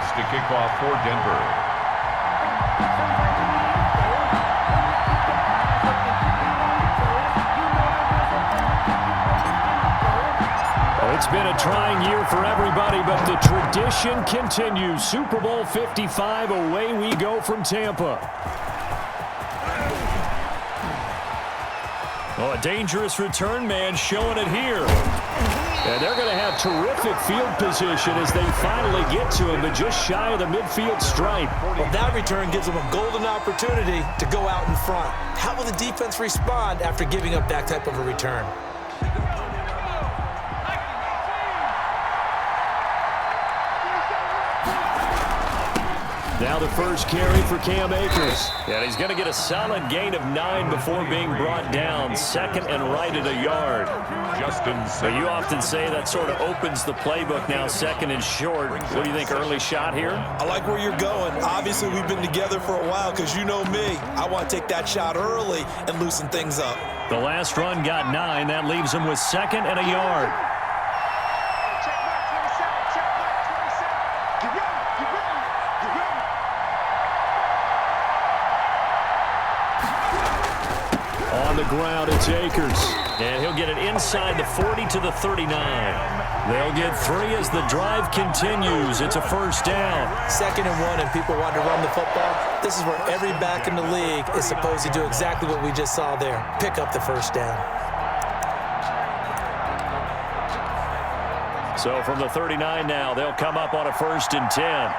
Smith to kick off for Denver. It's been a trying year for everybody, but the tradition continues. Super Bowl 55, away we go from Tampa. Oh, a dangerous return man showing it here. And they're going to have terrific field position as they finally get to him, but just shy of the midfield stripe. Well, that return gives them a golden opportunity to go out in front. How will the defense respond after giving up that type of a return? Now the first carry for Cam Akers. And he's going to get a solid gain of 9 before being brought down. Second and right at a yard. So you often say that sort of opens the playbook now, second and short. What do you think, early shot here? I like where you're going. Obviously, we've been together for a while because you know me. I want to take that shot early and loosen things up. The last run got 9. That leaves him with second and a yard. On the ground, it's Akers. And he'll get it inside the 40 to the 39. They'll get 3 as the drive continues. It's a first down. 2nd and 1, and people want to run the football. This is where every back in the league is supposed to do exactly what we just saw there. Pick up the first down. So from the 39 now, they'll come up on a 1st and 10.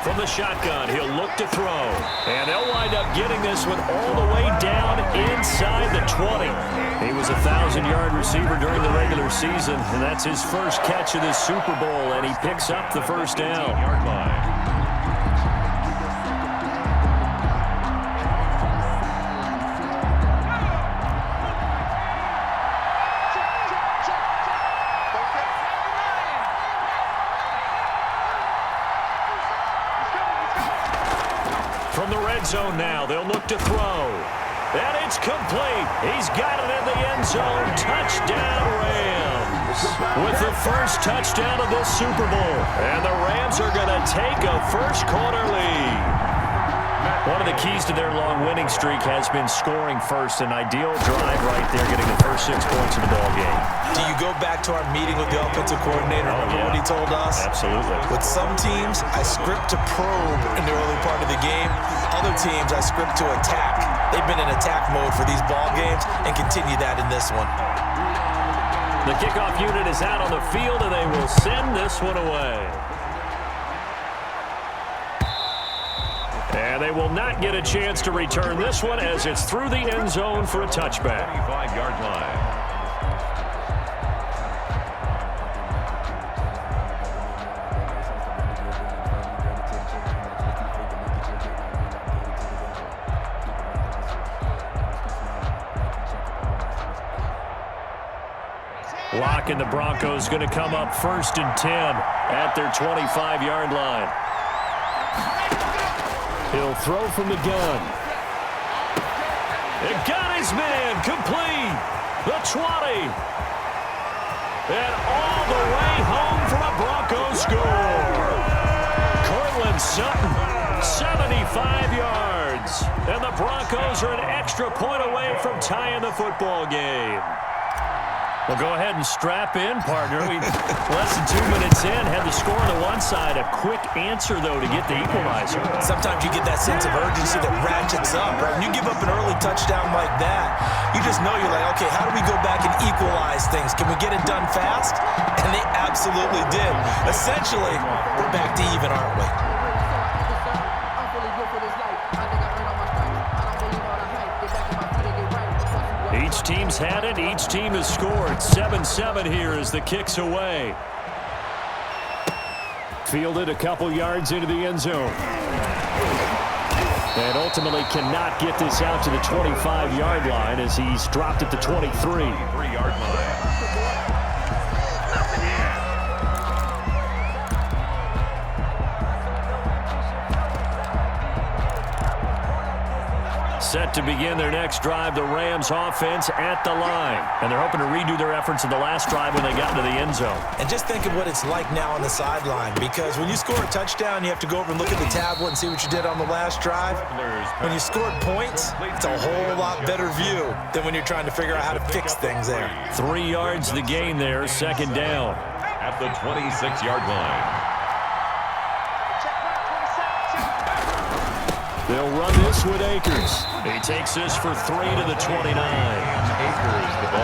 From the shotgun, he'll look to throw. And they'll wind up getting this one all the way down inside the 20. He was a 1,000-yard receiver during the regular season, and that's his first catch of this Super Bowl, and he picks up the first down. From the red zone now, they'll look to throw. And it's complete. He's got it in the end zone. Touchdown, Rams. With the first touchdown of this Super Bowl. And the Rams are going to take a first-quarter lead. One of the keys to their long winning streak has been scoring first. An ideal drive right there, getting the first 6 points in the ball game. Do you go back to our meeting with the offensive coordinator? Remember what he told us? Absolutely. With some teams, I script to probe in the early part of the game. Other teams, I script to attack. They've been in attack mode for these ball games and continue that in this one. The kickoff unit is out on the field, and they will send this one away. And they will not get a chance to return this one as it's through the end zone for a touchback. 25-yard line. Lock and the Broncos going to come up 1st and 10 at their 25-yard line. He'll throw from the gun. It got his man complete. The 20. And all the way home from a Broncos score. Cortland Sutton, 75 yards. And the Broncos are an extra point away from tying the football game. Well, go ahead and strap in, partner. We less than 2 minutes in, had the score on the one side. A quick answer, though, to get the equalizer. Sometimes you get that sense of urgency that ratchets up, right? When you give up an early touchdown like that, you just know you're like, okay, how do we go back and equalize things? Can we get it done fast? And they absolutely did. Essentially, we're back to even, aren't we? Each team's had it. Each team has scored. 7-7 here as the kick's away. Fielded a couple yards into the end zone. And ultimately cannot get this out to the 25-yard line as he's dropped at the 23. 3-yard line. set to begin their next drive. The Rams offense at the line. And they're hoping to redo their efforts in the last drive when they got into the end zone. And just think of what it's like now on the sideline, because when you score a touchdown, you have to go over and look at the tablet and see what you did on the last drive. When you scored points, it's a whole lot better view than when you're trying to figure out how to fix things there. 3 yards the gain there, second down. At the 26-yard line. They'll run this with Akers. He takes this for 3 to the 29.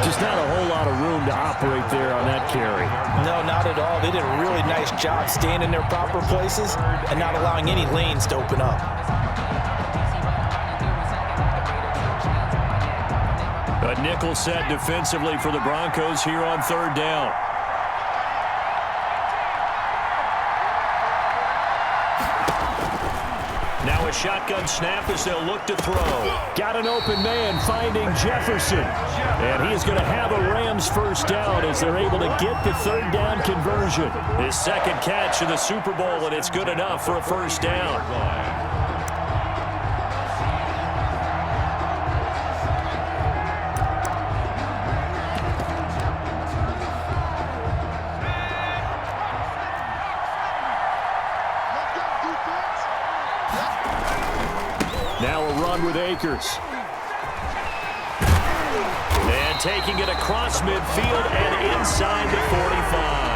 Just not a whole lot of room to operate there on that carry. No, not at all. They did a really nice job staying in their proper places and not allowing any lanes to open up. A nickel set defensively for the Broncos here on third down. Now a shotgun snap as they'll look to throw. Got an open man finding Jefferson. And he is going to have a Rams first down as they're able to get the third down conversion. His second catch in the Super Bowl, and it's good enough for a first down. Now a run with Akers. And taking it across midfield and inside the 45.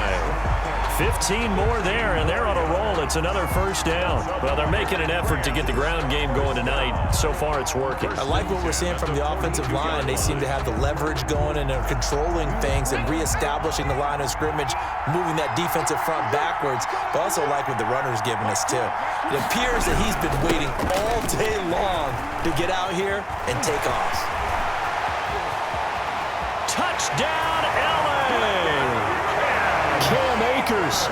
15 more there, and they're on a roll. It's another first down. Well, they're making an effort to get the ground game going tonight. So far, it's working. I like what we're seeing from the offensive line. They seem to have the leverage going and are controlling things and reestablishing the line of scrimmage, moving that defensive front backwards. But also like what the runner's giving us, too. It appears that he's been waiting all day long to get out here and take off. Touchdown, L.A. Cam Akers,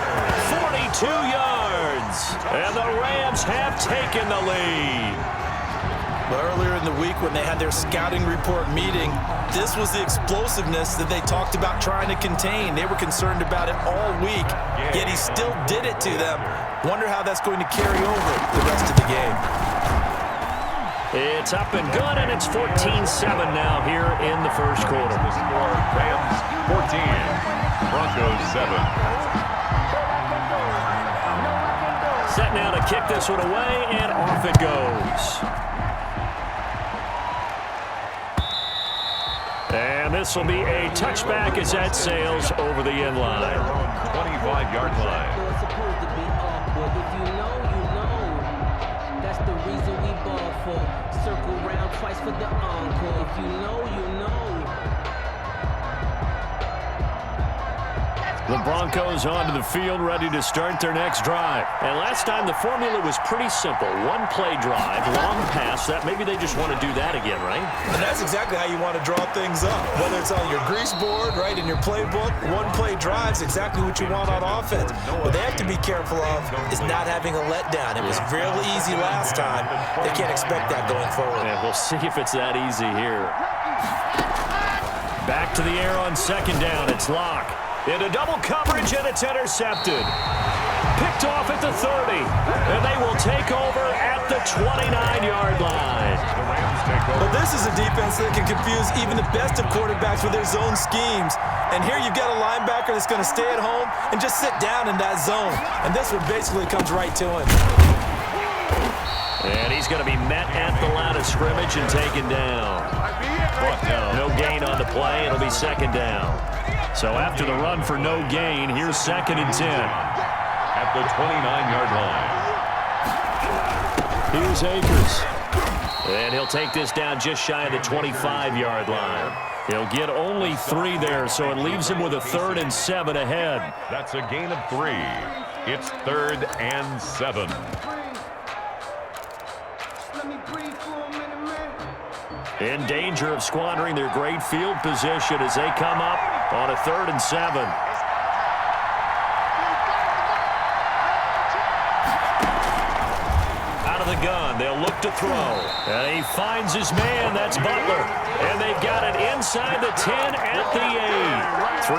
42 yards. And the Rams have taken the lead. But earlier in the week when they had their scouting report meeting, this was the explosiveness that they talked about trying to contain. They were concerned about it all week, yet he still did it to them. Wonder how that's going to carry over the rest of the game. It's up and good, and it's 14-7 now here in the first quarter. The score, Rams 14, Broncos 7. Set now to kick this one away, and off it goes. And this will be a touchback as that sails over the end line. 25-yard line. That's the reason we ball for. Circle round twice for the encore. If you know, you know. The Broncos onto the field, ready to start their next drive. And last time, the formula was pretty simple. One-play drive, long pass. That maybe they just want to do that again, right? And that's exactly how you want to draw things up. Whether it's on your grease board, right, in your playbook, one-play drive is exactly what you want on offense. What they have to be careful of is not having a letdown. It was real easy last time. They can't expect that going forward. And we'll see if it's that easy here. Back to the air on second down. It's Locke. Into double coverage, and it's intercepted. Picked off at the 30, and they will take over at the 29-yard line. But this is a defense that can confuse even the best of quarterbacks with their zone schemes. And here you've got a linebacker that's going to stay at home and just sit down in that zone. And this one basically comes right to him. And he's going to be met at the line of scrimmage and taken down. No gain on the play. It'll be second down. So after the run for no gain, here's second and 10. At the 29-yard line. Here's Akers. And he'll take this down just shy of the 25-yard line. He'll get only 3 there, so it leaves him with a 3rd and 7 ahead. That's a gain of 3. It's 3rd and 7. In danger of squandering their great field position as they come up on a 3rd and 7. Out of the gun, they'll look to throw. And he finds his man, that's Butler. And they've got it inside the 10 at the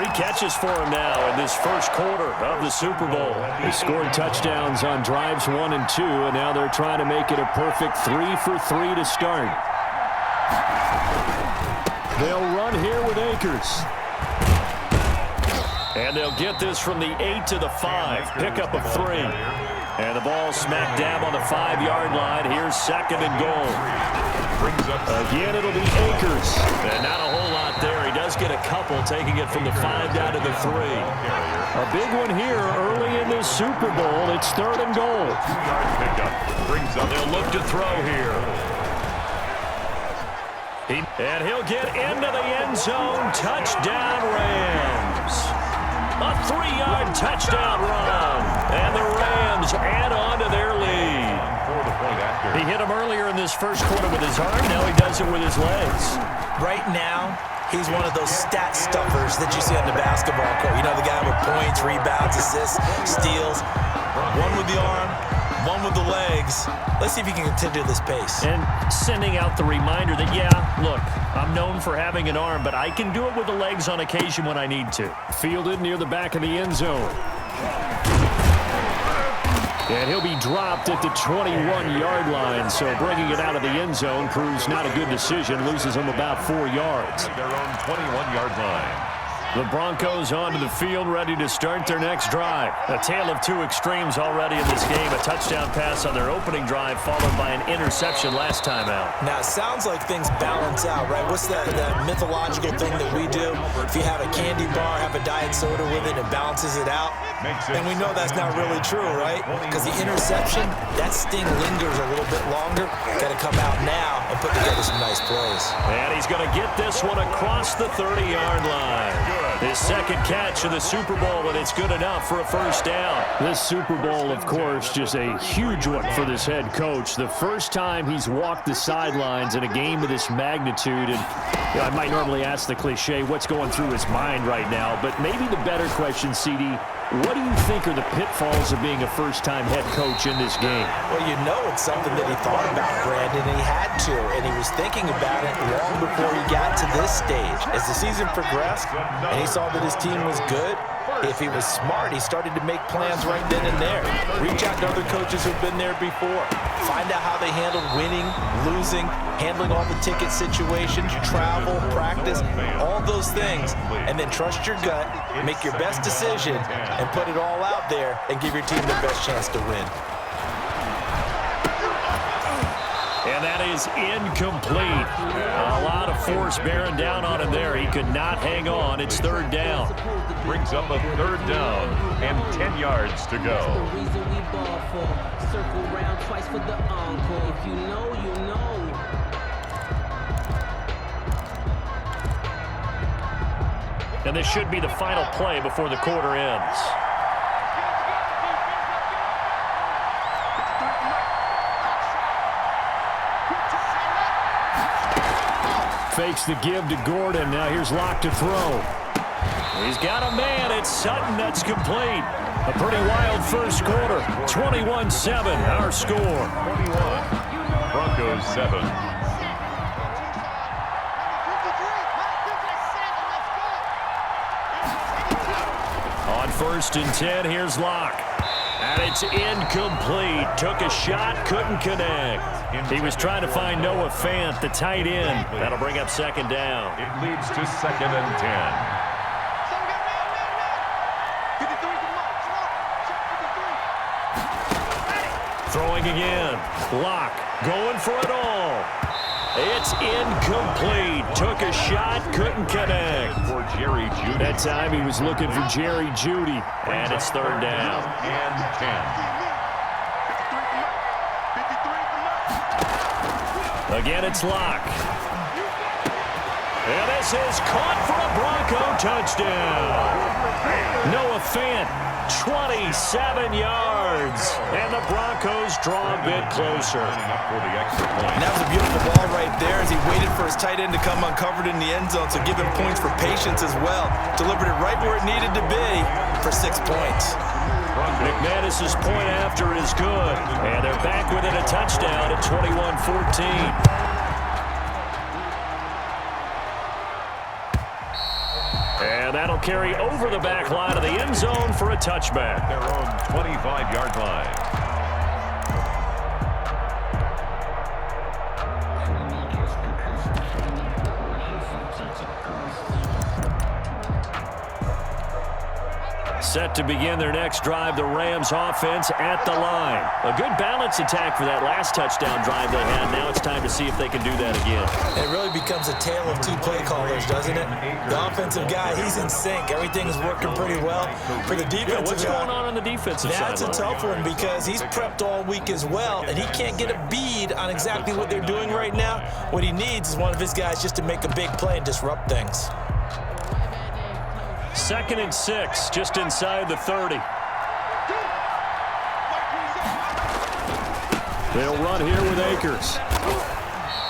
8. 3 catches for him now in this first quarter of the Super Bowl. They scored touchdowns on drives 1 and 2, and now they're trying to make it a perfect 3 for 3 to start. They'll run here with Akers. And they'll get this from the 8 to the 5. Pickup of 3. And the ball smacked dab on the 5-yard line. Here's 2nd and goal. Again, it'll be Akers. And not a whole lot there. He does get a couple, taking it from the 5 down to the 3. A big one here early in this Super Bowl. It's 3rd and goal. They'll look to throw here. And he'll get into the end zone. Touchdown, Rams. A 3-yard touchdown run. And the Rams add on to their lead. He hit him earlier in this first quarter with his arm. Now he does it with his legs. Right now, he's one of those stat stuffers that you see on the basketball court. You know, the guy with points, rebounds, assists, steals. One with the arm, one with the legs. Let's see if he can continue this pace. And sending out the reminder that, yeah, look, I'm known for having an arm, but I can do it with the legs on occasion when I need to. Fielded near the back of the end zone. And he'll be dropped at the 21-yard line, so bringing it out of the end zone proves not a good decision. Loses him about 4 yards. Their own 21-yard line. The Broncos onto the field, ready to start their next drive. A tale of two extremes already in this game. A touchdown pass on their opening drive, followed by an interception last time out. Now, it sounds like things balance out, right? What's that mythological thing that we do? If you have a candy bar, have a diet soda with it, it balances it out. And we know that's not really true, right? Because the interception, that sting lingers a little bit longer. Got to come out now and put together some nice plays. And he's going to get this one across the 30-yard line. His second catch of the Super Bowl, and it's good enough for a first down. This Super Bowl, of course, just a huge one for this head coach. The first time he's walked the sidelines in a game of this magnitude. And you know, I might normally ask the cliche, what's going through his mind right now? But maybe the better question, CD, what do you think are the pitfalls of being a first-time head coach in this game? Well, you know it's something that he thought about, Brandon, and he had to, and he was thinking about it long before he got to this stage. As the season progressed and he saw that his team was good, if he was smart, he started to make plans right then and there. Reach out to other coaches who've been there before. Find out how they handled winning, losing, handling all the ticket situations, travel, practice, all those things. And then trust your gut, make your best decision, and put it all out there and give your team the best chance to win. And that is incomplete. A lot of force bearing down on him there. He could not hang on. It's 3rd down. Brings up a 3rd down and 10 yards to go. The reason we ball for. Circle round twice for the encore. If you know, you know. And this should be the final play before the quarter ends. Fakes the give to Gordon. Now here's Locke to throw. He's got a man. It's Sutton. That's complete. A pretty wild first quarter. 21-7, our score. 21. Broncos 7. On 1st and 10, here's Locke. And it's incomplete. Took a shot, couldn't connect. He was trying to find Noah Fant, the tight end. That'll bring up 2nd down. It leads to 2nd and 10. Throwing again. Locke going for it all. It's incomplete. Took a shot, couldn't connect. For Jerry Jeudy. That time he was looking for Jerry Jeudy. And it's 3rd down. And 10. Again, it's Locke. And this is caught for a Bronco touchdown. Noah Fant, 27 yards. And the Broncos draw a bit closer. And that was a beautiful ball right there as he waited for his tight end to come uncovered in the end zone, so give him points for patience as well. Delivered it right where it needed to be for 6 points. McManus's point after is good. And they're back within a touchdown at 21-14. And that'll carry over the back line of the end zone for a touchback. Their own 25-yard line. Set to begin their next drive, the Rams offense at the line. A good balance attack for that last touchdown drive they had. Now it's time to see if they can do that again. It really becomes a tale of two play callers, doesn't it? The offensive guy, he's in sync. Everything is working pretty well. For the defensive what's going on the defensive side? That's a tough one because he's prepped all week as well, and he can't get a bead on exactly what they're doing right now. What he needs is one of his guys just to make a big play and disrupt things. 2nd and 6, just inside the 30. They'll run here with Akers.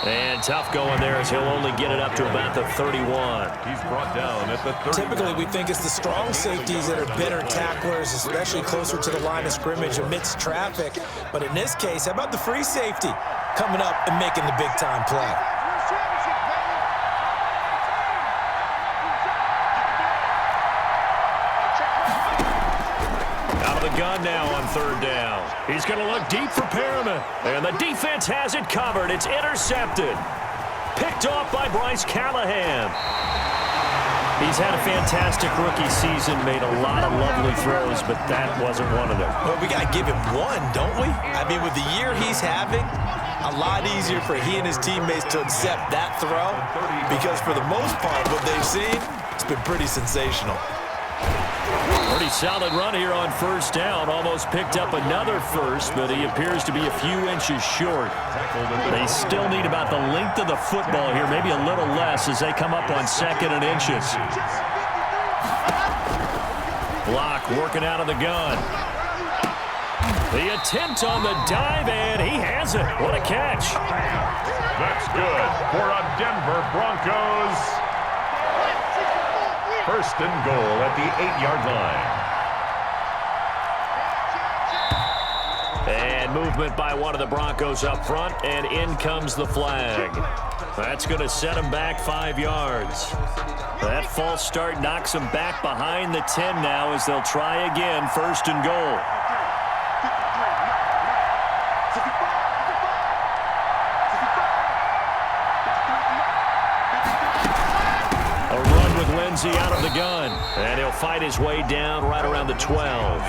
And tough going there as he'll only get it up to about the 31. He's brought down at the 30. Typically, we think it's the strong safeties that are better tacklers, especially closer to the line of scrimmage amidst traffic. But in this case, how about the free safety coming up and making the big-time play? Gun now on 3rd down. He's going to look deep for Perriman. And the defense has it covered. It's intercepted. Picked off by Bryce Callahan. He's had a fantastic rookie season, made a lot of lovely throws, but that wasn't one of them. Well, we got to give him one, don't we? I mean, with the year he's having, a lot easier for he and his teammates to accept that throw because for the most part, what they've seen, it's been pretty sensational. Pretty solid run here on 1st down. Almost picked up another first, but he appears to be a few inches short. They still need about the length of the football here, maybe a little less as they come up on 2nd and inches. Block working out of the gun. The attempt on the dive, and he has it. What a catch. That's good for a Denver Broncos. 1st and goal at the 8-yard line. And movement by one of the Broncos up front, and in comes the flag. That's going to set him back 5 yards. That false start knocks him back behind the 10 now as they'll try again, 1st and goal. Out of the gun, and he'll fight his way down right around the 12.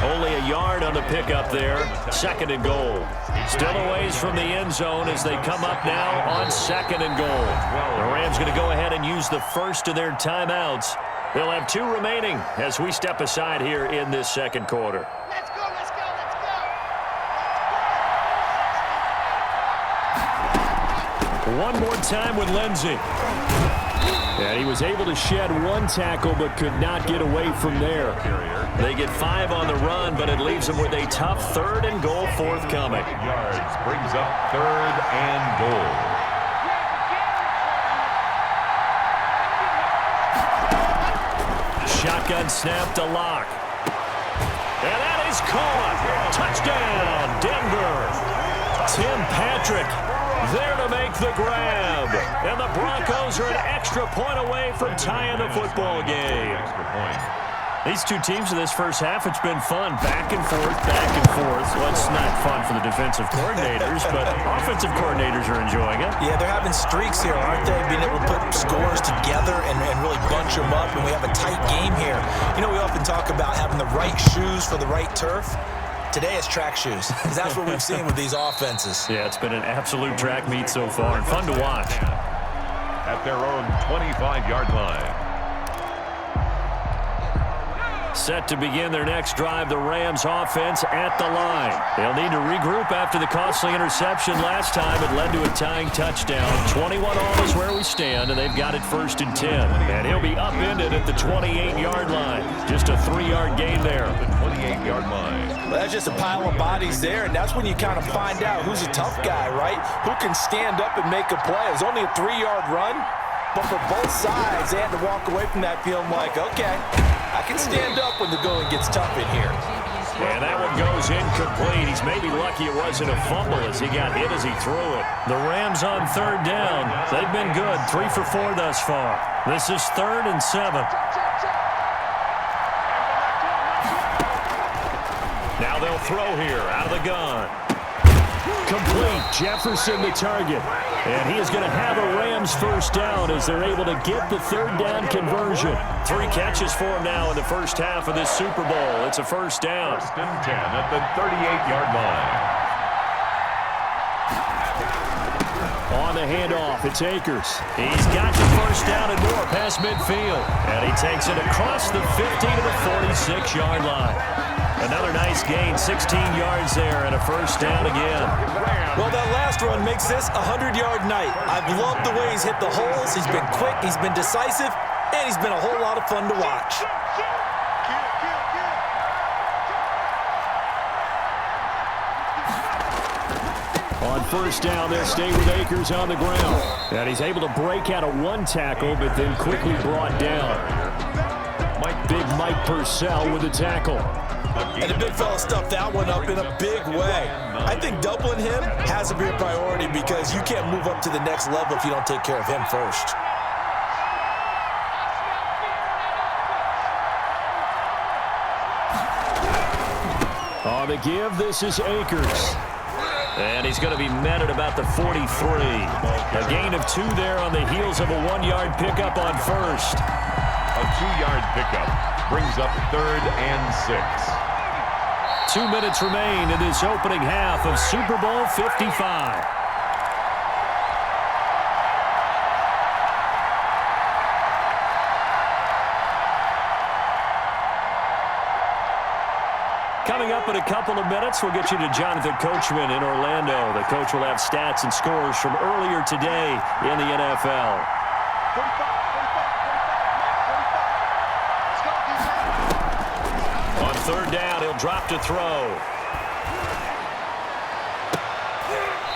Only a yard on the pickup there. 2nd and goal. Still a ways from the end zone as they come up now on 2nd and goal. The Rams going to go ahead and use the first of their timeouts. They'll have 2 remaining as we step aside here in this 2nd quarter. Let's go, let's go, let's go. One more time with Lindsey. And he was able to shed 1 tackle but could not get away from there. They get 5 on the run, but it leaves them with a tough 3rd and goal forthcoming. Yards brings up 3rd and goal. Shotgun snap to Lock. And that is caught. Touchdown, Denver. Tim Patrick there to make the grab. And the Broncos are an extra point away from tying the football game. Extra point. These two teams in this first half, it's been fun. Back and forth, back and forth. Well, it's not fun for the defensive coordinators, but offensive coordinators are enjoying it. Yeah, they're having streaks here, aren't they? Being able to put scores together and really bunch them up, and we have a tight game here. You know, we often talk about having the right shoes for the right turf. Today it's track shoes, because that's what we've seen with these offenses. Yeah, it's been an absolute track meet so far, and fun to watch. At their own 25-yard line. Set to begin their next drive, the Rams offense at the line. They'll need to regroup after the costly interception last time. It led to a tying touchdown. 21 all is where we stand, and they've got it 1st and 10. And he'll be upended at the 28-yard line. Just a 3-yard gain there. The 28-yard line. Well, that's just a pile of bodies there, and that's when you kind of find out who's a tough guy, right? Who can stand up and make a play. It was only a 3-yard run, but for both sides, they had to walk away from that feeling like, okay, I can stand up when the going gets tough in here. And that one goes incomplete. He's maybe lucky it wasn't a fumble as he got hit as he threw it. The Rams on 3rd down. They've been good, 3 for 4 thus far. This is 3rd and 7. Now they'll throw here out of the gun. Complete. Jefferson the target. And he is going to have a Rams first down as they're able to get the third down conversion. 3 catches for him now in the first half of this Super Bowl. It's a first down. First and 10 at the 38-yard line. On the handoff, it's Akers. He's got the first down and more past midfield. And he takes it across the 50 to the 46-yard line. Another nice gain, 16 yards there, and a first down again. Well, that last run makes this a 100-yard night. I've loved the way he's hit the holes. He's been quick, he's been decisive, and he's been a whole lot of fun to watch. On first down, they'll stay with Akers on the ground. And he's able to break out of 1 tackle, but then quickly brought down. Big Mike Purcell with the tackle. And the big fella stuffed that one up in a big way. I think doubling him has to be a priority because you can't move up to the next level if you don't take care of him first. On the give, this is Akers. And he's going to be met at about the 43. A gain of 2 there on the heels of a 1-yard pickup on first. A 2-yard pickup brings up 3rd and 6. 2 minutes remain in this opening half of Super Bowl 55. Coming up in a couple of minutes, we'll get you to Jonathan Coachman in Orlando. The coach will have stats and scores from earlier today in the NFL. On third down, he'll drop to throw.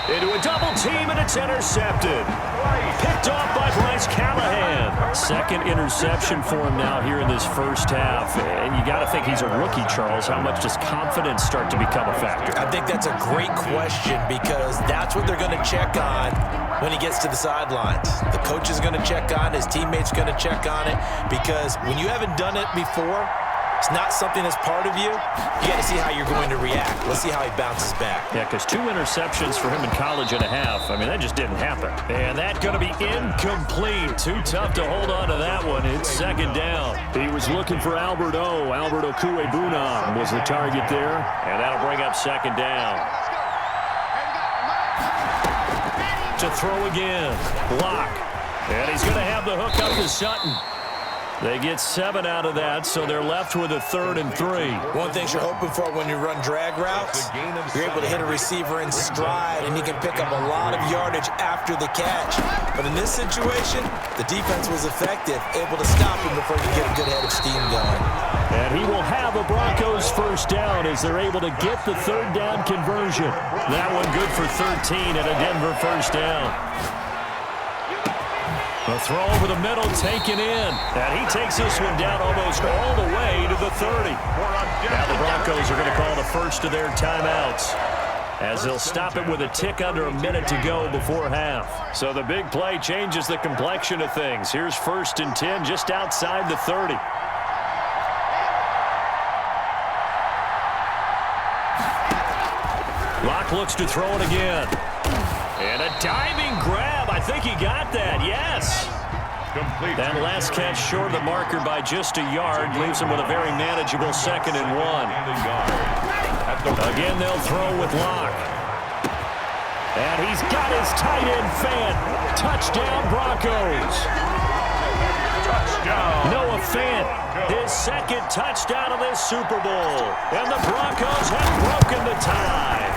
Into a double team, and it's intercepted. Picked off by Bryce Callahan. Second interception for him now here in this first half. And you got to think he's a rookie, Charles. How much does confidence start to become a factor? I think that's a great question because that's what they're going to check on when he gets to the sidelines. The coach is going to check on it. His teammates going to check on it because when you haven't done it before, it's not something that's part of you. You got to see how you're going to react. Let's see how he bounces back. Yeah, because 2 interceptions for him in college and a half. I mean, that just didn't happen. And that's going to be incomplete. Too tough to hold on to that one. It's second down. He was looking for Albert Okuebunam was the target there. And that'll bring up second down. To throw again. Block. And he's going to have the hook up to Sutton. They get 7 out of that, so they're left with a 3rd and 3. One thing you're hoping for when you run drag routes, you're able to hit a receiver in stride, and he can pick up a lot of yardage after the catch. But in this situation, the defense was effective, able to stop him before he could get a good head of steam going. And he will have a Broncos first down as they're able to get the third down conversion. That one good for 13 and a Denver first down. The throw over the middle taken in. And he takes this one down almost all the way to the 30. Now the Broncos are going to call the first of their timeouts as they'll stop it with a tick under a minute to go before half. So the big play changes the complexion of things. Here's 1st and 10 just outside the 30. Locke looks to throw it again. And a diving grab. I think he got that. Yes. Complete. That last catch short of the marker by just a yard leaves him with a very manageable 2nd and 1. Again, they'll throw with Locke. And he's got his tight end Fant. Touchdown, Broncos. Touchdown. Noah Fant, his 2nd touchdown of this Super Bowl. And the Broncos have broken the tie.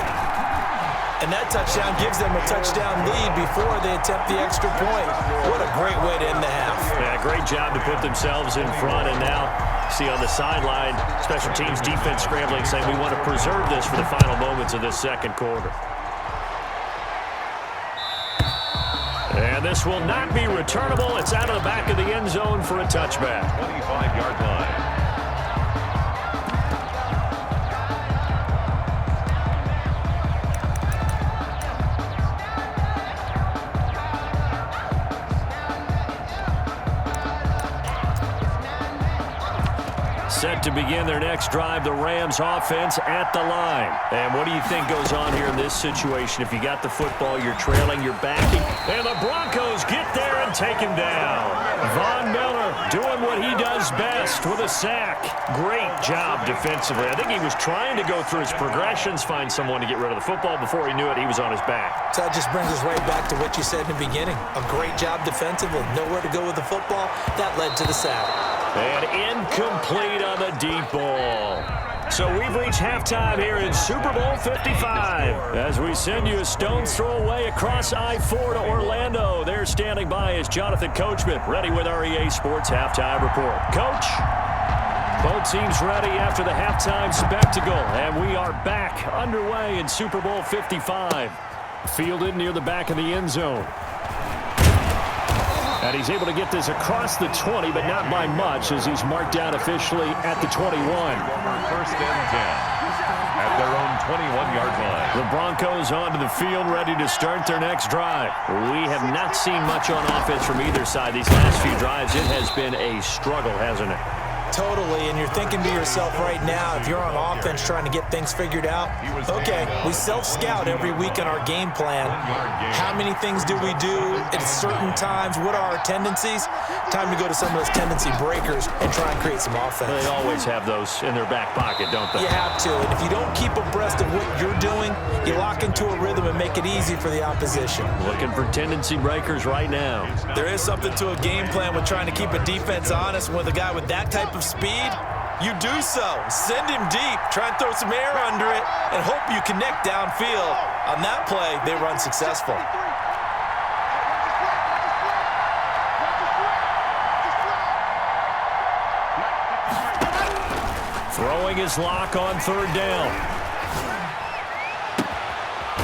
And that touchdown gives them a touchdown lead before they attempt the extra point. What a great way to end the half. Yeah, great job to put themselves in front. And now, see on the sideline, special teams defense scrambling, saying we want to preserve this for the final moments of this second quarter. And this will not be returnable. It's out of the back of the end zone for a touchback. 25-yard line. Set to begin their next drive, the Rams offense at the line. And what do you think goes on here in this situation? If you got the football, you're trailing, you're backing, and the Broncos get there and take him down. Von Miller doing what he does best with a sack. Great job defensively. I think he was trying to go through his progressions, find someone to get rid of the football. Before he knew it, he was on his back. So that just brings us right back to what you said in the beginning. A great job defensively. Nowhere to go with the football. That led to the sack. And incomplete on the deep ball. So we've reached halftime here in Super Bowl 55. As we send you a stone's throw away across I-4 to Orlando. There standing by is Jonathan Coachman, ready with our EA Sports Halftime Report. Coach, both teams ready after the halftime spectacle. And we are back underway in Super Bowl 55. Fielded near the back of the end zone. And he's able to get this across the 20, but not by much, as he's marked down officially at the 21. First and 10 at their own 21-yard line. The Broncos onto the field, ready to start their next drive. We have not seen much on offense from either side. These last few drives, it has been a struggle, hasn't it? Totally, and you're thinking to yourself right now, if you're on offense trying to get things figured out, okay, we self-scout every week on our game plan. How many things do we do at certain times? What are our tendencies? Time to go to some of those tendency breakers and try and create some offense. They always have those in their back pocket, don't they? You have to, and if you don't keep abreast of what you're doing, you lock into a rhythm and make it easy for the opposition. Looking for tendency breakers right now. There is something to a game plan with trying to keep a defense honest. With a guy with that type of speed, you do so. Send him deep. Try and throw some air under it and hope you connect downfield. On that play, they run successful. Throwing his lock on third down.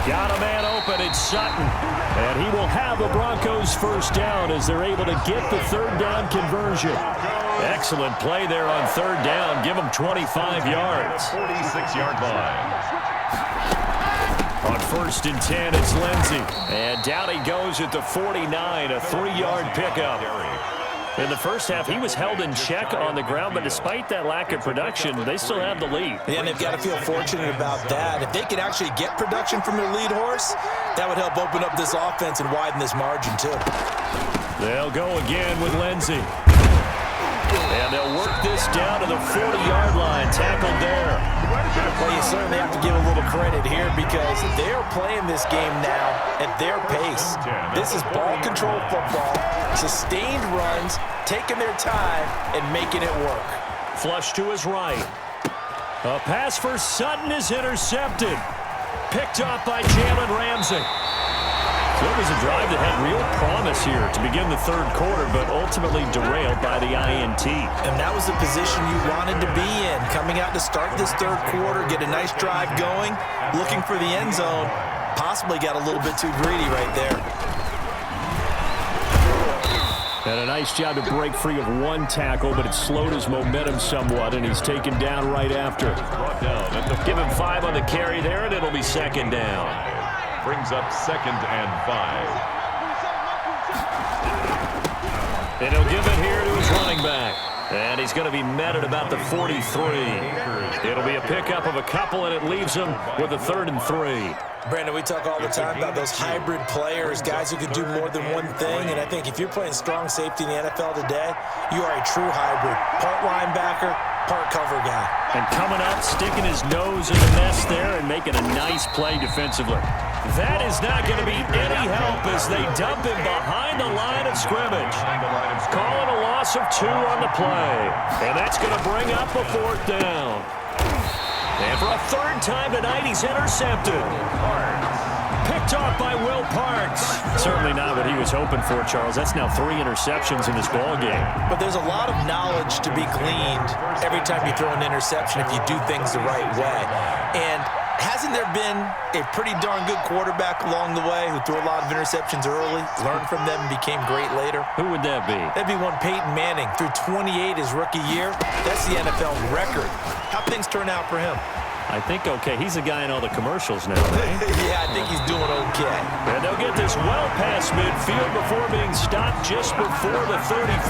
Got a man open, it's Sutton. And he will have the Broncos first down as they're able to get the third down conversion. Excellent play there on third down. Give him 25 yards. 46-yard line. On first and 10, it's Lindsey. And down he goes at the 49, a 3-yard pickup. In the first half, he was held in check on the ground, but despite that lack of production, they still have the lead. Yeah, and they've got to feel fortunate about that. If they could actually get production from their lead horse, that would help open up this offense and widen this margin, too. They'll go again with Lindsey. And they'll work this down to the 40-yard line, tackled there. Well, you certainly have to give a little credit here because they're playing this game now at their pace. This is ball control football, sustained runs, taking their time, and making it work. Flush to his right. A pass for Sutton is intercepted. Picked off by Jalen Ramsey. So it was a drive that had real promise here to begin the third quarter, but ultimately derailed by the INT. And that was the position you wanted to be in. Coming out to start this third quarter, get a nice drive going, looking for the end zone. Possibly got a little bit too greedy right there. And a nice job to break free of one tackle, but it slowed his momentum somewhat, and he's taken down right after. Give him 5 on the carry there, and it'll be second down. Brings up 2nd and 5. And he'll give it here to his running back. And he's going to be met at about the 43. It'll be a pickup of a couple, and it leaves him with a 3rd and 3. Brandon, we talk all the time about those hybrid players, guys who can do more than one thing. And I think if you're playing strong safety in the NFL today, you are a true hybrid. Part linebacker, part cover guy. And coming up, sticking his nose in the mess there and making a nice play defensively. That is not going to be any help as they dump him behind the line of scrimmage. Calling a loss of 2 on the play. And that's going to bring up a 4th down. And for a 3rd time tonight, he's intercepted. Picked off by Will Parks. Certainly not what he was hoping for, Charles. That's now 3 interceptions in this ball game. But there's a lot of knowledge to be gleaned every time you throw an interception if you do things the right way. And hasn't there been a pretty darn good quarterback along the way who threw a lot of interceptions early, learned from them, and became great later? Who would that be? That'd be one Peyton Manning. Threw 28 his rookie year. That's the NFL record. How things turn out for him? I think okay. He's a guy in all the commercials now, right? Yeah, I think he's doing okay. And they'll get this well past midfield before being stopped just before the 35.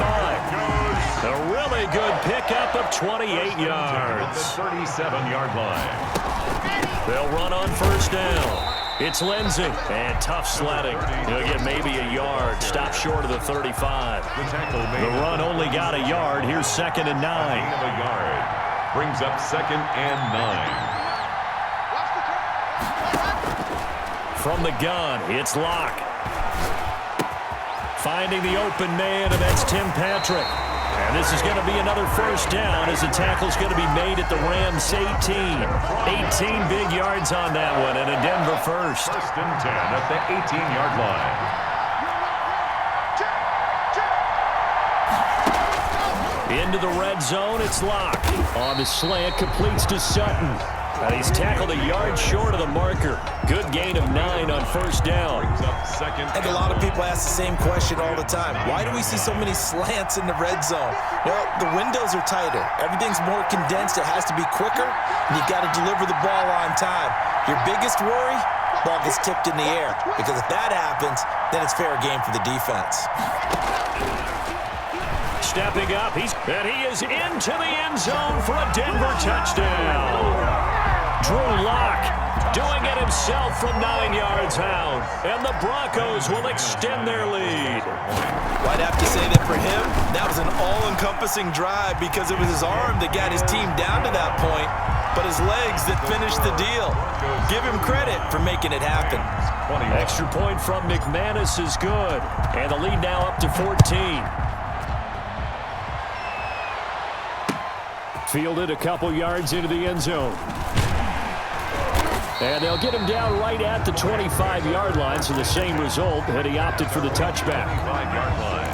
A really good pickup of 28 yards. The 37-yard line. They'll run on first down. It's Lindsey, and tough sledding. He'll get maybe a yard, stop short of the 35. The run only got a yard. Here's 2nd and 9. A yard. Brings up 2nd and 9. From the gun, it's Locke. Finding the open man, and that's Tim Patrick. And this is going to be another first down as the tackle's going to be made at the Rams 18. 18 big yards on that one, and a Denver first. 1st and 10 at the 18-yard line. Into the red zone, it's Locke. On the slant, completes to Sutton. And he's tackled a yard short of the marker. Good gain of 9 on first down. Brings up 2nd. I think a lot of people ask the same question all the time. Why do we see so many slants in the red zone? Well, the windows are tighter. Everything's more condensed. It has to be quicker, and you've got to deliver the ball on time. Your biggest worry? Ball gets tipped in the air. Because if that happens, then it's fair game for the defense. Stepping up, he is into the end zone for a Denver touchdown. Drew Lock doing it himself from 9 yards out. And the Broncos will extend their lead. Well, I'd have to say that for him, that was an all-encompassing drive because it was his arm that got his team down to that point, but his legs that finished the deal. Give him credit for making it happen. Extra point from McManus is good. And the lead now up to 14. Fielded a couple yards into the end zone. And they'll get him down right at the 25-yard line, so the same result, and he opted for the touchback. 5-yard line.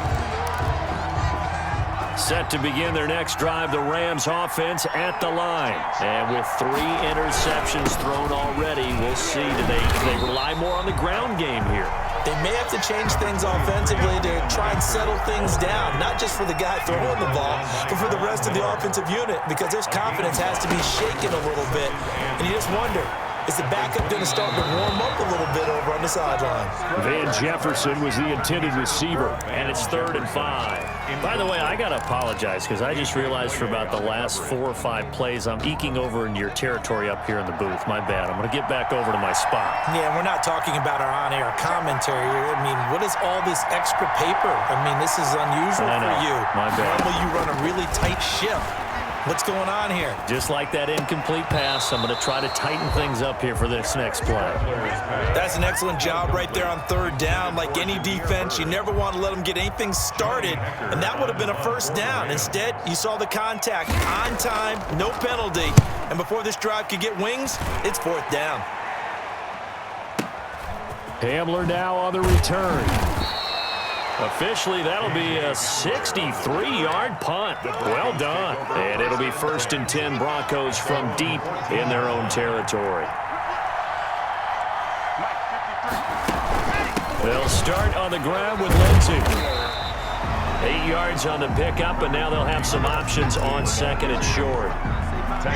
Set to begin their next drive, the Rams offense at the line. And with 3 interceptions thrown already, we'll see, do they rely more on the ground game here? They may have to change things offensively to try and settle things down, not just for the guy throwing the ball, but for the rest of the offensive unit, because his confidence has to be shaken a little bit. And you just wonder, is the backup going to start to warm up a little bit over on the sideline? Van Jefferson was the intended receiver, and it's 3rd and 5. By the way, I got to apologize because I just realized for about the last 4 or 5 plays, I'm eking over in your territory up here in the booth. My bad. I'm going to get back over to my spot. Yeah, we're not talking about our on-air commentary here. I mean, what is all this extra paper? I mean, this is unusual for you. My bad. Normally you run a really tight ship. What's going on here? Just like that incomplete pass, I'm going to try to tighten things up here for this next play. That's an excellent job right there on 3rd down. Like any defense, you never want to let them get anything started, and that would have been a first down. Instead, you saw the contact on time, no penalty, and before this drive could get wings, it's 4th down. Hamler now on the return. Officially, that'll be a 63-yard punt. Well done. And it'll be 1st and 10 Broncos from deep in their own territory. They'll start on the ground with Lindsey. 8 yards on the pickup, and now they'll have some options on 2nd and short.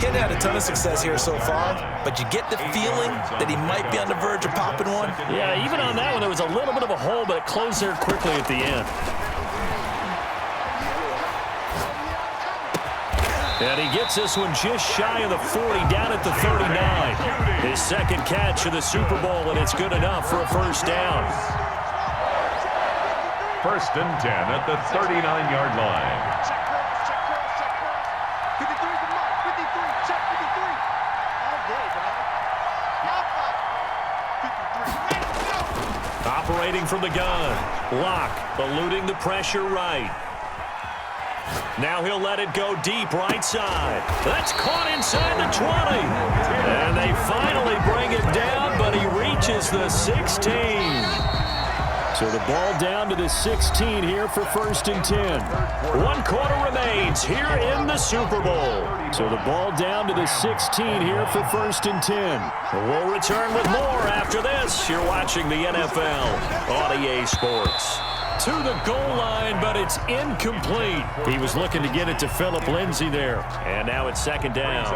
Getting had a ton of success here so far, but you get the feeling that he might be on the verge of popping one. Yeah, even on that one, there was a little bit of a hole, but it closed there quickly at the end. And he gets this one just shy of the 40, down at the 39. His 2nd catch of the Super Bowl, and it's good enough for a first down. 1st and 10 at the 39-yard line. Operating from the gun. Locke eluding the pressure right. Now he'll let it go deep right side. That's caught inside the 20. And they finally bring it down, but he reaches the 16. So the ball down to the 16 here for 1st and 10. 1 quarter remains. wins here in the Super Bowl. So the ball down to the 16 here for 1st and 10. We'll return with more after this. You're watching the NFL on EA Sports. To the goal line, but it's incomplete. He was looking to get it to Phillip Lindsay there. And now it's 2nd down.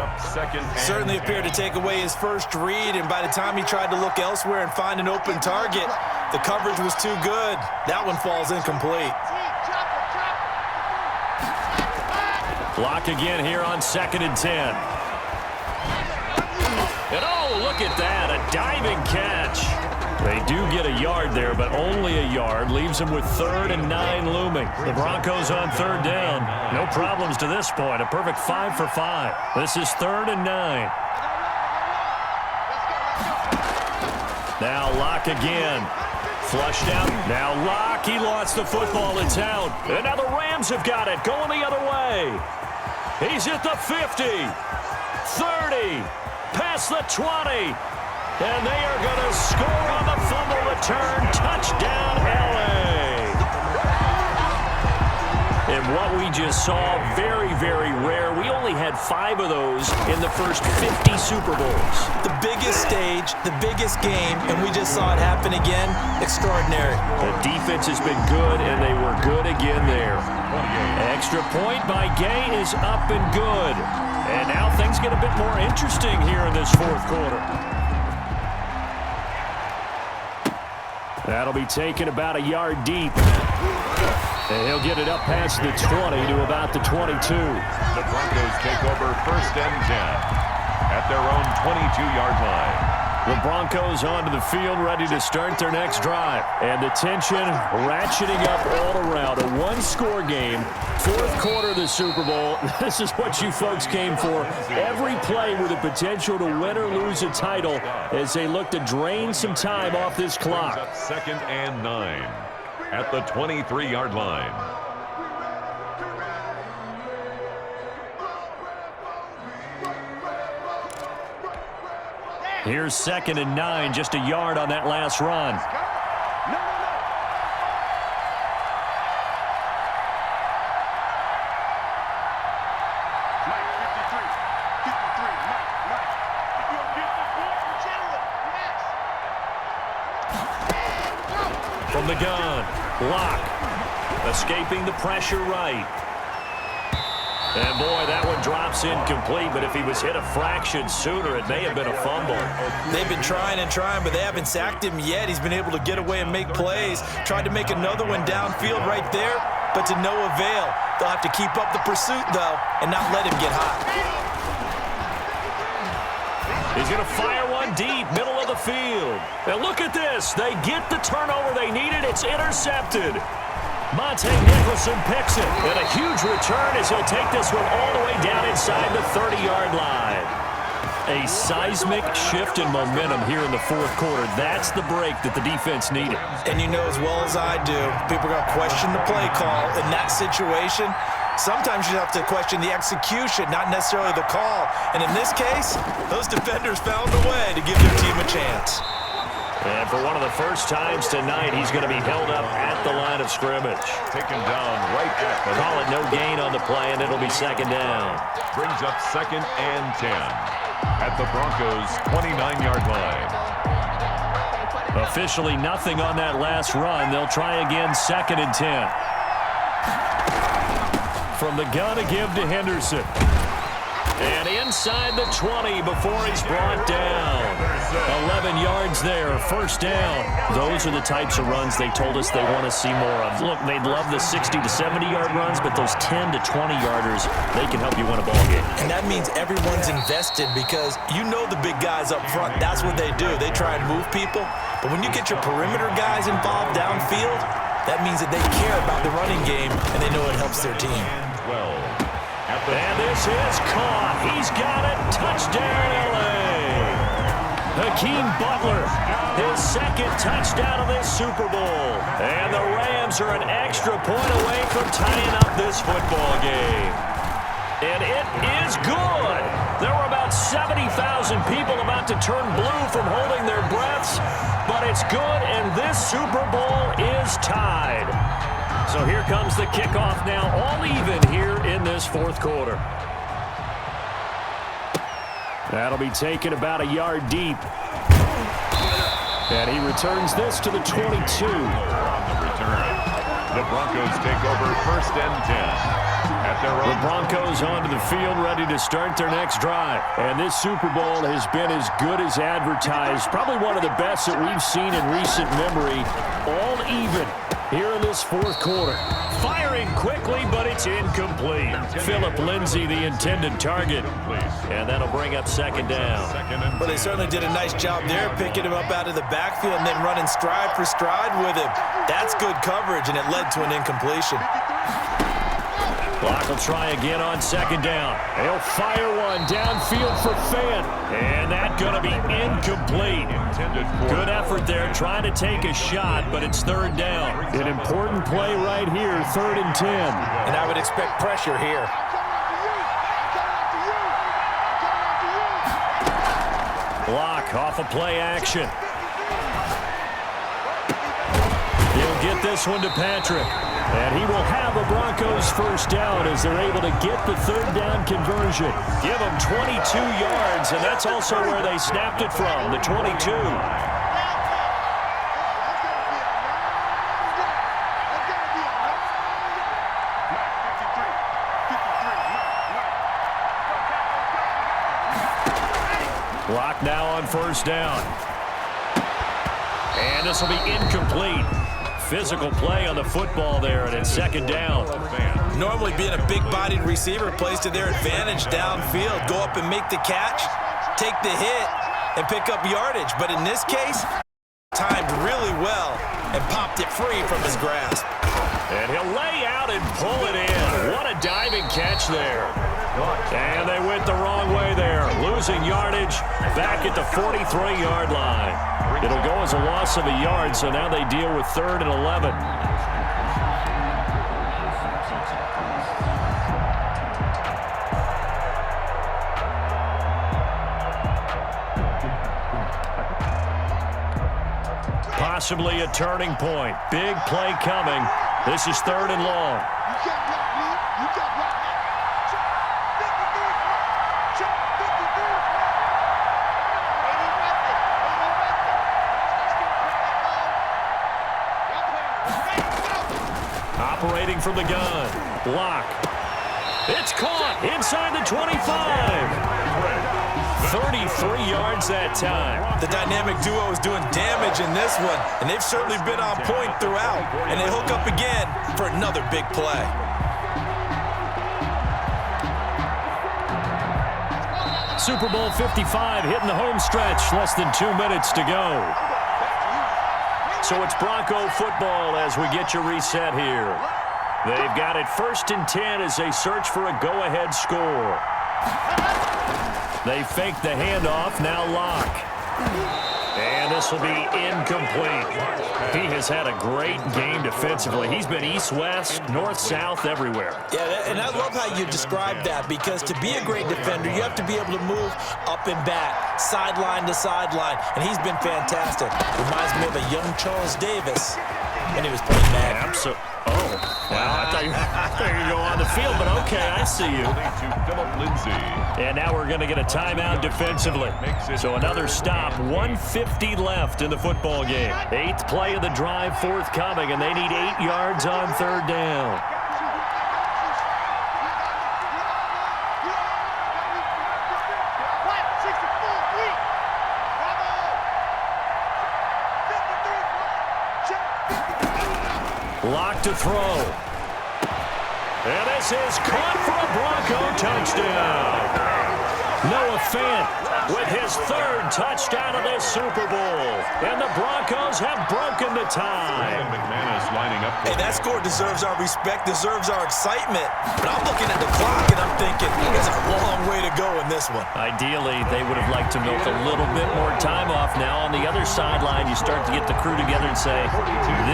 Certainly appeared to take away his first read, and by the time he tried to look elsewhere and find an open target, the coverage was too good. That one falls incomplete. Block again here on 2nd and 10. And oh, look at that, a diving catch. They do get a yard there, but only a yard. Leaves them with 3rd and 9 looming. The Broncos on 3rd down. No problems to this point. A perfect 5 for 5. This is 3rd and 9. Now Locke again. Flushed out. Now Locke. He lost the football. It's out. And now the Rams have got it. Going the other way. He's at the 50. 30. Past the 20. And they are going to score on the fumble return. Touchdown, L.A. And what we just saw, very, very rare. We only had 5 of those in the first 50 Super Bowls. The biggest stage, the biggest game, and we just saw it happen again. Extraordinary. The defense has been good, and they were good again there. Extra point by Gay is up and good. And now things get a bit more interesting here in this 4th quarter. That'll be taken about a yard deep. And he'll get it up past the 20 to about the 22. The Broncos take over 1st and 10 at their own 22-yard line. The Broncos onto the field, ready to start their next drive. And the tension ratcheting up all around. A one-score game, 4th quarter of the Super Bowl. This is what you folks came for. Every play with the potential to win or lose a title as they look to drain some time off this clock. 2nd and 9 at the 23-yard line. Here's 2nd and 9, just a yard on that last run. From the gun, Locke, escaping the pressure right. And boy, that one drops incomplete, but if he was hit a fraction sooner, it may have been a fumble. They've been trying and trying, but they haven't sacked him yet. He's been able to get away and make plays. Tried to make another one downfield right there, but to no avail. They'll have to keep up the pursuit, though, and not let him get hot. He's going to fire one deep, middle of the field. Now look at this. They get the turnover they needed. It's intercepted. Monte Nicholson picks it, and a huge return as he'll take this one all the way down inside the 30-yard line. A seismic shift in momentum here in the 4th quarter. That's the break that the defense needed. And you know as well as I do, people are going to question the play call in that situation. Sometimes you have to question the execution, not necessarily the call. And in this case, those defenders found a way to give their team a chance. And for one of the first times tonight, he's going to be held up at the line of scrimmage. Taken down right at the... Call it no gain on the play, and it'll be 2nd down. Brings up 2nd and 10 at the Broncos' 29-yard line. Officially nothing on that last run. They'll try again 2nd and 10. From the gun to give to Henderson. And inside the 20 before he's brought down. 11 yards there, 1st down. Those are the types of runs they told us they want to see more of. Look, they'd love the 60 to 70-yard runs, but those 10 to 20-yarders, they can help you win a ball game. And that means everyone's invested because you know the big guys up front. That's what they do. They try and move people. But when you get your perimeter guys involved downfield, that means that they care about the running game, and they know it helps their team. 12. And this is caught. He's got it. Touchdown, L.A. Hakeem Butler, his 2nd touchdown of this Super Bowl. And the Rams are an extra point away from tying up this football game. And it is good. There were about 70,000 people about to turn blue from holding their breaths. But it's good, and this Super Bowl is tied. So here comes the kickoff now, all even here in this this fourth quarter. That'll be taken about a yard deep. And he returns this to the 22. On the return. The Broncos take over first and 10. At their The own Broncos onto the field ready to start their next drive. And this Super Bowl has been as good as advertised. Probably one of the best that we've seen in recent memory. All even here in this fourth quarter. Firing quickly, but it's incomplete. Phillip Lindsay, the intended target. And that'll bring up second down. Well, they certainly did a nice job there, picking him up out of the backfield and then running stride for stride with him. That's good coverage, and it led to an incompletion. Clock will try again on second down. He'll fire one downfield for Fant. And that's going to be incomplete. Good effort there trying to take a shot, but it's third down. An important play right here, 3rd and 10. And I would expect pressure here. Block off of play action. He'll get this one to Patrick. And he will have a Broncos first down as they're able to get the third down conversion. Give them 22 yards, and that's also where they snapped it from, the 22. Block now on first down. And this will be incomplete. Physical play on the football there, and it's second down. Normally being a big-bodied receiver plays to their advantage downfield. Go up and make the catch, take the hit, and pick up yardage. But in this case, timed really well and popped it free from his grasp. And he'll lay out and pull it in. What a diving catch there. And they went the wrong way there. Losing yardage back at the 43-yard line. It'll go as a loss of a yard, so now they deal with 3rd and 11. Possibly a turning point. Big play coming. This is 3rd and long. Operating from the gun. Block. It's caught inside the 25. 33 yards that time. The dynamic duo is doing damage in this one, and they've certainly been on point throughout. And they hook up again for another big play. Super Bowl 55 hitting the home stretch. Less than 2 minutes to go. So it's Bronco football as we get your reset here. They've got it 1st and 10 as they search for a go-ahead score. They fake the handoff, now lock. And this will be incomplete. He has had a great game defensively. He's been east-west, north-south, everywhere. Yeah, and I love how you describe that, because to be a great defender, you have to be able to move up and back, sideline to sideline, and he's been fantastic. Reminds me of a young Charles Davis when he was playing back. Absolutely. Oh, wow, I thought you were going to go on the field, but okay, I see you. And now we're going to get a timeout defensively. So another stop, 1:50 left in the football game. 8th play of the drive forthcoming, and they need 8 yards on 3rd down. Lock to throw. And this is caught for a Bronco touchdown. Noah Fant with his 3rd touchdown of this Super Bowl. And the Broncos have broken the tie. Hey, that score deserves our respect, deserves our excitement. But I'm looking at the clock and I'm thinking, there's a long way to go in this one. Ideally, they would have liked to milk a little bit more time off. Now on the other sideline, you start to get the crew together and say,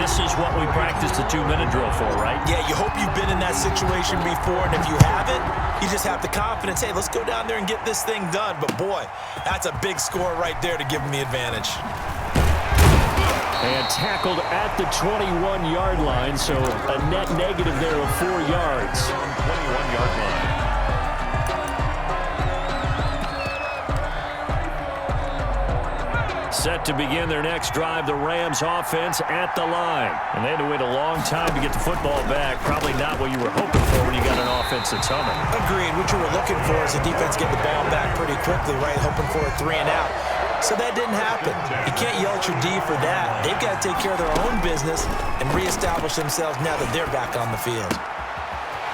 this is what we practiced the 2-minute drill for, right? Yeah, you hope you've been in that situation before, and if you haven't, you just have the confidence, hey, let's go down there and get this thing done. But boy, that's a big score right there to give them the advantage. And tackled at the 21-yard line, so a net negative there of 4 yards. 21-yard line. Set to begin their next drive, the Rams offense at the line. And they had to wait a long time to get the football back. Probably not what you were hoping for when you got an offense that's humming. Agreed. What you were looking for is the defense getting the ball back pretty quickly, right? Hoping for a 3 and out. So that didn't happen. You can't yell at your D for that. They've got to take care of their own business and reestablish themselves now that they're back on the field.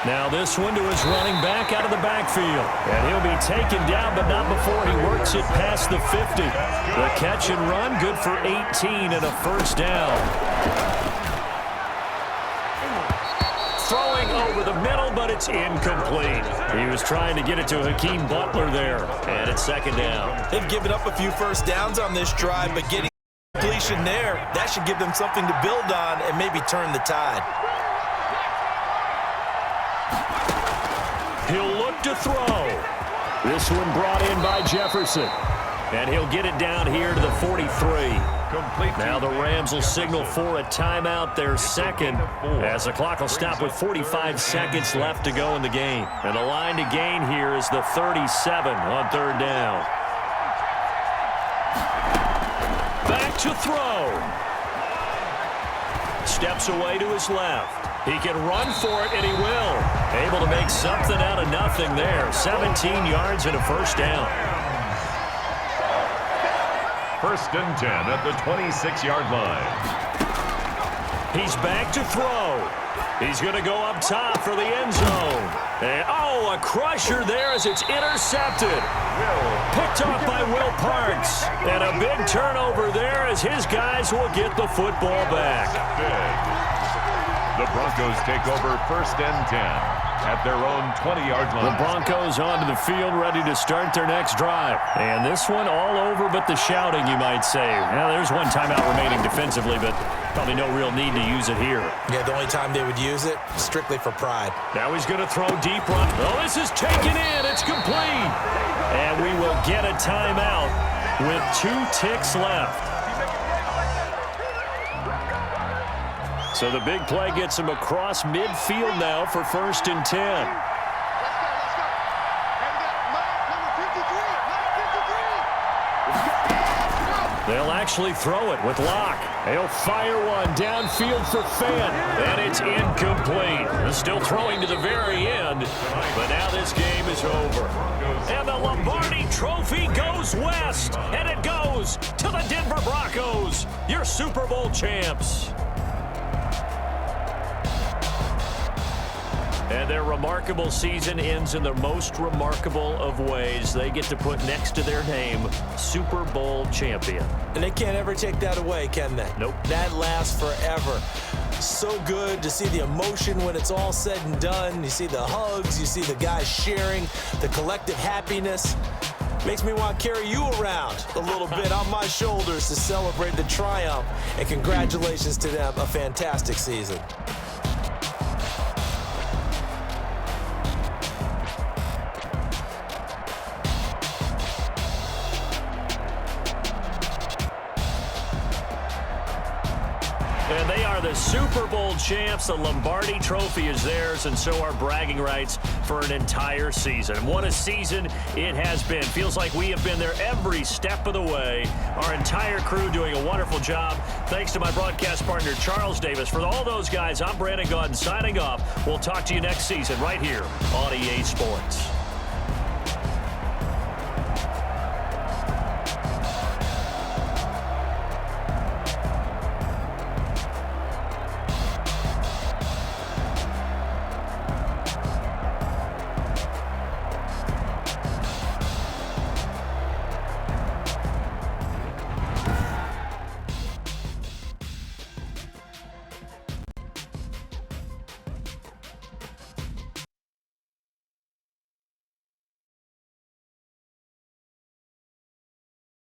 Now this one to his running back out of the backfield. And he'll be taken down, but not before he works it past the 50. The catch and run, good for 18 and a first down. Throwing over the middle, but it's incomplete. He was trying to get it to Hakeem Butler there. And it's second down. They've given up a few first downs on this drive, but getting completion there, that should give them something to build on and maybe turn the tide. He'll look to throw. This one brought in by Jefferson. And he'll get it down here to the 43. Complete. Now the Rams will signal for a timeout, their second, as the clock will stop with 45 seconds left to go in the game. And the line to gain here is the 37 on third down. Back to throw. Steps away to his left. He can run for it, and he will. Able to make something out of nothing there. 17 yards and a first down. First and 10 at the 26-yard line. He's back to throw. He's going to go up top for the end zone. And, oh, a crusher there as it's intercepted. Picked off by Will Parks. And a big turnover there as his guys will get the football back. The Broncos take over first and 10 at their own 20-yard line. The Broncos onto the field, ready to start their next drive. And this one all over but the shouting, you might say. Well, there's one timeout remaining defensively, but probably no real need to use it here. Yeah, the only time they would use it, strictly for pride. Now he's going to throw deep run. Oh, this is taken in. It's complete. And we will get a timeout with 2 ticks left. So the big play gets him across midfield now for first and 10. Let's go. And we got number 53. They'll actually throw it with Locke. They'll fire one downfield for Fant, and it's incomplete. They're still throwing to the very end, but now this game is over. And the Lombardi Trophy goes west, and it goes to the Denver Broncos, your Super Bowl champs. And their remarkable season ends in the most remarkable of ways. They get to put next to their name, Super Bowl champion. And they can't ever take that away, can they? Nope. That lasts forever. So good to see the emotion when it's all said and done. You see the hugs, you see the guys sharing, the collective happiness. Makes me want to carry you around a little bit on my shoulders to celebrate the triumph. And congratulations to them, a fantastic season. And they are the Super Bowl champs. The Lombardi Trophy is theirs, and so are bragging rights for an entire season. What a season it has been. Feels like we have been there every step of the way. Our entire crew doing a wonderful job. Thanks to my broadcast partner, Charles Davis. For all those guys, I'm Brandon Gaudin signing off. We'll talk to you next season right here on EA Sports.